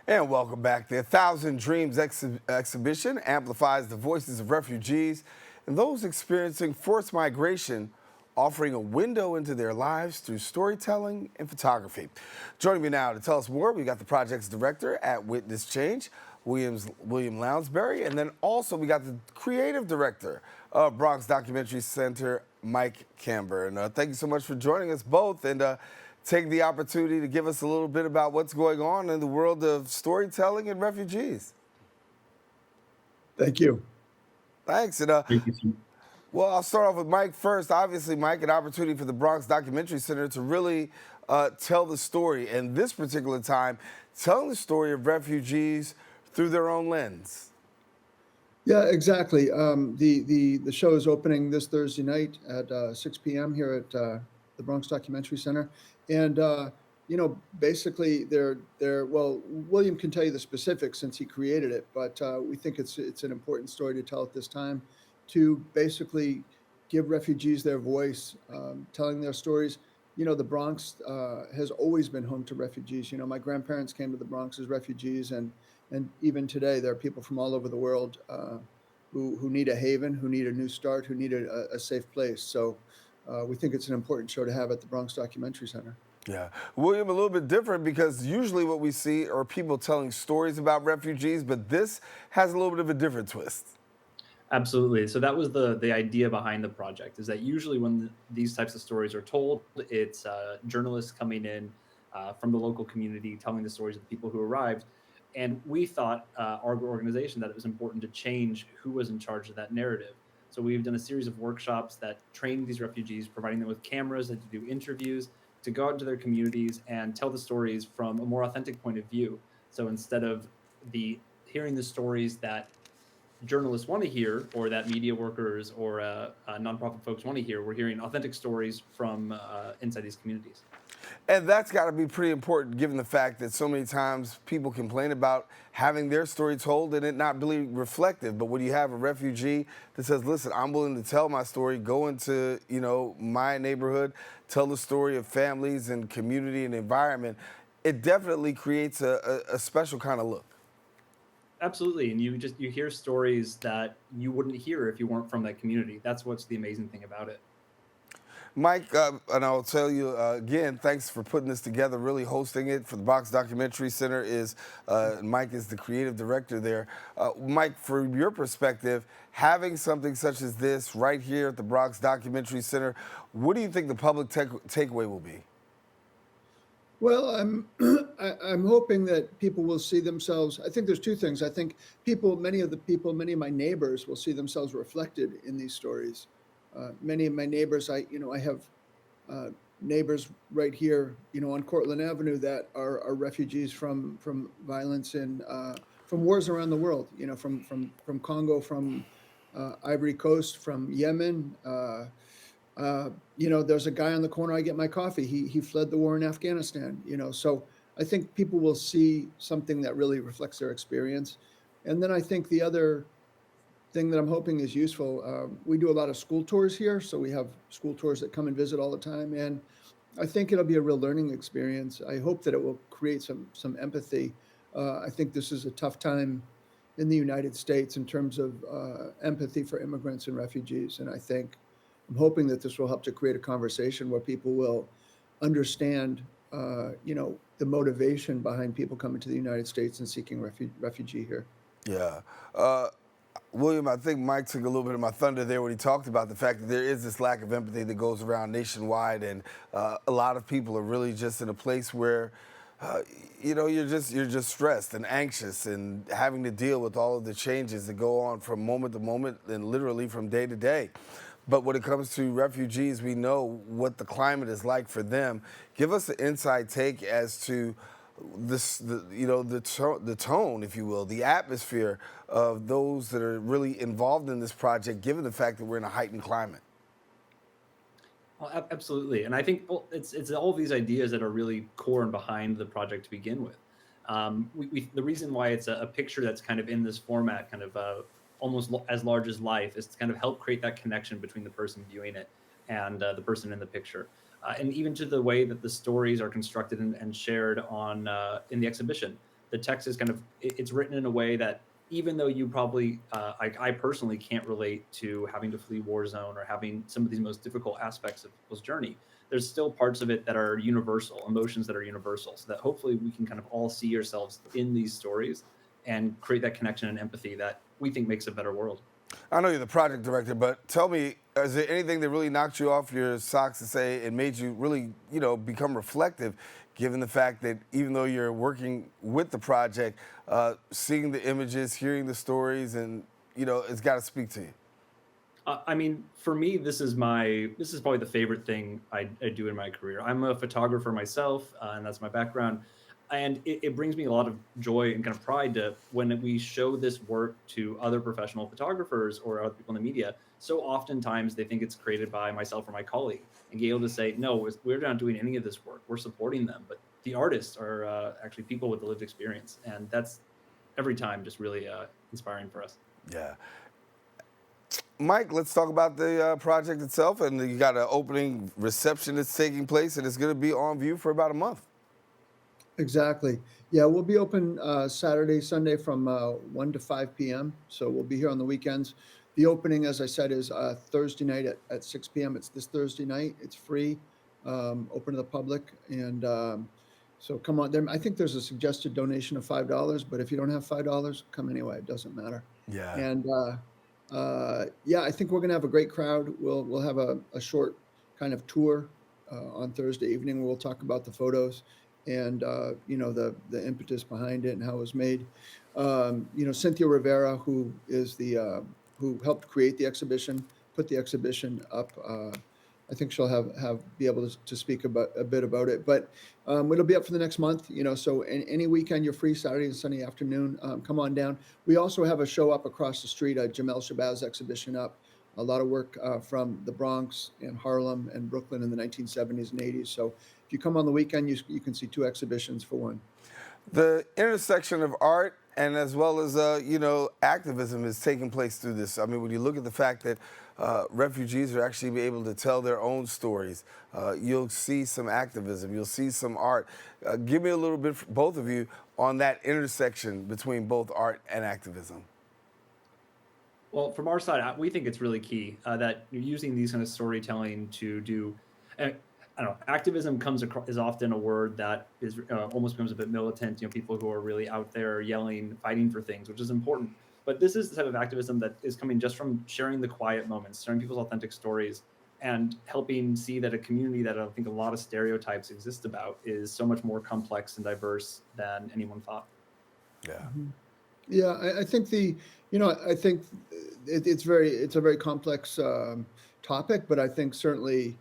And welcome back. The 1,000 Dreams exhibition amplifies the voices of refugees and those experiencing forced migration, offering a window into their lives through storytelling and photography. Joining me now to tell us more, we got the project's director at Witness Change, William Lounsbury, and then also we got the creative director of Bronx Documentary Center, Mike Kamber. And thank you so much for joining us both. And take the opportunity to give us a little bit about what's going on in the world of storytelling and refugees. Thank you. Thanks. And Thank you, sir. well, I'll start off with Mike first. Obviously, Mike, an opportunity for the Bronx Documentary Center to really tell the story. And this particular time, telling the story of refugees through their own lens. Yeah, exactly. The show is opening this Thursday night at 6 p.m. here at the Bronx Documentary Center, and basically they're well. William can tell you the specifics since he created it, but we think it's an important story to tell at this time, to basically give refugees their voice, telling their stories. The Bronx has always been home to refugees. My grandparents came to the Bronx as refugees, and even today, there are people from all over the world who need a haven, who need a new start, who need a safe place. So we think it's an important show to have at the Bronx Documentary Center. Yeah. William, a little bit different because usually what we see are people telling stories about refugees, but this has a little bit of a different twist. Absolutely. So that was the idea behind the project, is that usually when these types of stories are told, it's journalists coming in from the local community telling the stories of the people who arrived. And we thought, our organization, that it was important to change who was in charge of that narrative. So we've done a series of workshops that train these refugees, providing them with cameras and to do interviews, to go out into their communities and tell the stories from a more authentic point of view. So instead of hearing the stories that journalists want to hear, or that media workers or nonprofit folks want to hear, we're hearing authentic stories from inside these communities. And that's got to be pretty important given the fact that so many times people complain about having their story told and it not really reflective. But when you have a refugee that says, listen, I'm willing to tell my story, go into, my neighborhood, tell the story of families and community and environment, it definitely creates a special kind of look. Absolutely. And you hear stories that you wouldn't hear if you weren't from that community. That's what's the amazing thing about it. Mike, and I'll tell you again, thanks for putting this together, really hosting it for the Bronx Documentary Center. Mike is the creative director there. Mike, from your perspective, having something such as this right here at the Bronx Documentary Center, what do you think the public takeaway will be? Well, I'm hoping that people will see themselves. I think there's two things. I think many of my neighbors will see themselves reflected in these stories. Many of my neighbors, I have neighbors right here, on Cortlandt Avenue that are refugees from violence and from wars around the world. From Congo, from Ivory Coast, from Yemen. There's a guy on the corner I get my coffee. He fled the war in Afghanistan. So I think people will see something that really reflects their experience. And then I think the other thing that I'm hoping is useful. We do a lot of school tours here, so we have school tours that come and visit all the time, and I think it'll be a real learning experience. I hope that it will create some empathy. I think this is a tough time in the United States in terms of empathy for immigrants and refugees, and I'm hoping that this will help to create a conversation where people will understand, the motivation behind people coming to the United States and seeking refugee here. Yeah. William, I think Mike took a little bit of my thunder there when he talked about the fact that there is this lack of empathy that goes around nationwide, and a lot of people are really just in a place where, you're just stressed and anxious and having to deal with all of the changes that go on from moment to moment and literally from day to day. But when it comes to refugees, we know what the climate is like for them. Give us an inside take as to the tone, if you will, the atmosphere of those that are really involved in this project, given the fact that we're in a heightened climate. Well, absolutely. And I think, well, it's all these ideas that are really core and behind the project to begin with. The reason why it's a picture that's kind of in this format, kind of almost as large as life, is to kind of help create that connection between the person viewing it and the person in the picture. And even to the way that the stories are constructed and shared in the exhibition. the text is it's written in a way that even though you probably, I personally can't relate to having to flee war zone or having some of these most difficult aspects of people's journey, there's still parts of it that are universal, emotions that are universal, so that hopefully we can kind of all see ourselves in these stories and create that connection and empathy that we think makes a better world. I know you're the project director, but tell me, is there anything that really knocked you off your socks to say it made you really, become reflective, given the fact that even though you're working with the project, seeing the images, hearing the stories, and, it's got to speak to you? I mean, for me, this is probably the favorite thing I do in my career. I'm a photographer myself, and that's my background. And it brings me a lot of joy and kind of pride to when we show this work to other professional photographers or other people in the media. So oftentimes they think it's created by myself or my colleague, and be able to say, no, we're not doing any of this work. We're supporting them, but the artists are actually people with the lived experience, and that's every time just really inspiring for us. Yeah. Mike, let's talk about the project itself. And you got an opening reception that's taking place, and it's going to be on view for about a month. Exactly. Yeah, we'll be open Saturday, Sunday from 1 to 5 p.m. So we'll be here on the weekends. The opening, as I said, is Thursday night at 6 p.m. It's this Thursday night. It's free, open to the public. And so come on. I think there's a suggested donation of $5, but if you don't have $5, come anyway. It doesn't matter. Yeah. And yeah, I think we're going to have a great crowd. We'll have a short kind of tour on Thursday evening where we'll talk about the photos and the impetus behind it and how it was made. Cynthia Rivera, who is who helped create the exhibition, put the exhibition up. I think she'll be able to speak a bit about it, but it'll be up for the next month. So any weekend you're free, Saturday and Sunday afternoon, come on down. We also have a show up across the street, a Jamel Shabazz exhibition up. A lot of work from the Bronx and Harlem and Brooklyn in the 1970s and 80s. So if you come on the weekend, you can see two exhibitions for one. The intersection of art and as well as, activism is taking place through this. I mean, when you look at the fact that refugees are actually be able to tell their own stories, you'll see some activism, you'll see some art. Give me a little bit, both of you, on that intersection between both art and activism. Well, from our side, we think it's really key that you're using these kind of storytelling to do. I don't know. Activism is often a word that is almost becomes a bit militant. People who are really out there yelling, fighting for things, which is important. But this is the type of activism that is coming just from sharing the quiet moments, sharing people's authentic stories, and helping see that a community that I think a lot of stereotypes exist about is so much more complex and diverse than anyone thought. Yeah. Mm-hmm. Yeah, I think I think it's a very complex topic, but I think certainly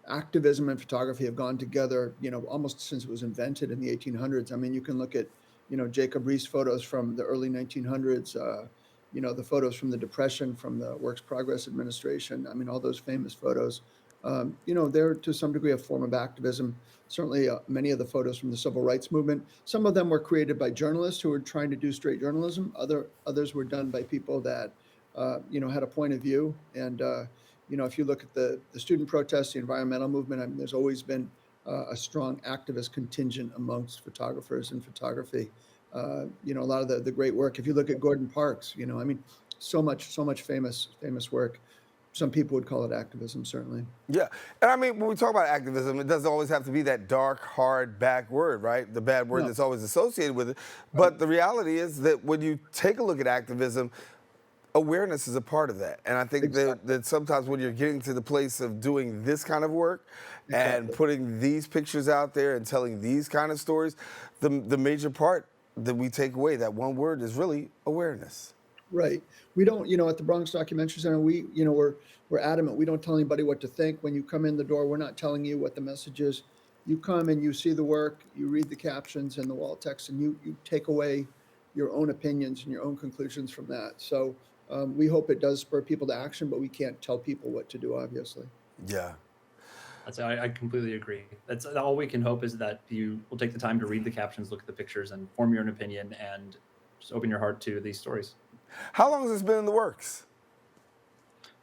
activism and photography have gone together, almost since it was invented in the 1800s. I mean, you can look at, Jacob Riis photos from the early 1900s, the photos from the Depression, from the Works Progress Administration. I mean, all those famous photos, they're to some degree a form of activism. Certainly many of the photos from the civil rights movement, some of them were created by journalists who were trying to do straight journalism. Others were done by people that, had a point of view. And, if you look at the student protests, the environmental movement, I mean, there's always been a strong activist contingent amongst photographers and photography. A lot of the great work. If you look at Gordon Parks, I mean, so much famous work. Some people would call it activism, certainly. Yeah, and I mean, when we talk about activism, it doesn't always have to be that dark, hard, back word, right? The bad word that's always associated with it. But the reality is that when you take a look at activism, awareness is a part of that. And I think that sometimes when you're getting to the place of doing this kind of work and putting these pictures out there and telling these kind of stories, the major part that we take away, that one word, is really awareness. Right. We don't, at the Bronx Documentary Center, we're adamant. We don't tell anybody what to think. When you come in the door, we're not telling you what the message is. You come and you see the work, you read the captions and the wall text, and you take away your own opinions and your own conclusions from that. So we hope it does spur people to action, but we can't tell people what to do, obviously. Yeah. I completely agree. That's all we can hope, is that you will take the time to read the captions, look at the pictures, and form your own opinion, and just open your heart to these stories. How long has this been in the works?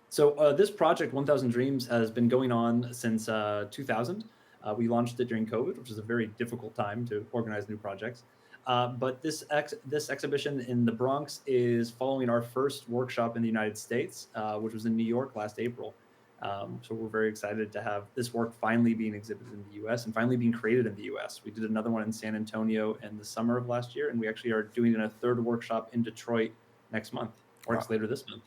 So this project, 1000 Dreams, has been going on since 2000. We launched it during COVID, which is a very difficult time to organize new projects. But this exhibition in the Bronx is following our first workshop in the United States, which was in New York last April. So we're very excited to have this work finally being exhibited in the U.S. and finally being created in the U.S. We did another one in San Antonio in the summer of last year, and we actually are doing a third workshop in Detroit next month, or it's later this month.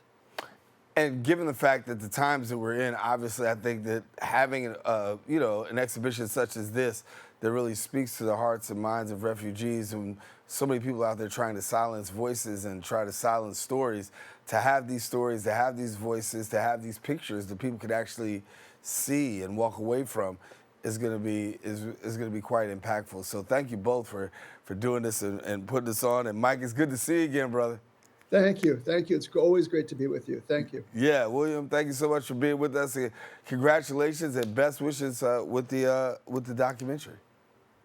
And given the fact that the times that we're in, obviously, I think that having an exhibition such as this that really speaks to the hearts and minds of refugees, and so many people out there trying to silence voices and try to silence stories, to have these stories, to have these voices, to have these pictures that people could actually see and walk away from is going to be quite impactful. So thank you both for doing this and putting this on. And Mike, it's good to see you again, brother. Thank you. Thank you. It's always great to be with you. Thank you. Yeah, William, thank you so much for being with us. And congratulations and best wishes with the documentary.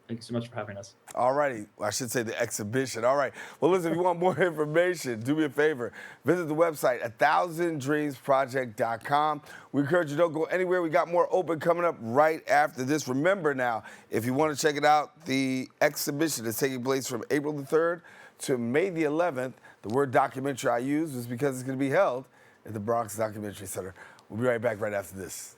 Thank you so much for having us. All righty. Well, I should say the exhibition. All right. Well, listen, if you want more information, do me a favor. Visit the website, 1000dreamsproject.com. We encourage you, don't go anywhere. We got more open coming up right after this. Remember now, if you want to check it out, the exhibition is taking place from April the 3rd to May the 11th. The word documentary I use is because it's going to be held at the Bronx Documentary Center. We'll be right back right after this.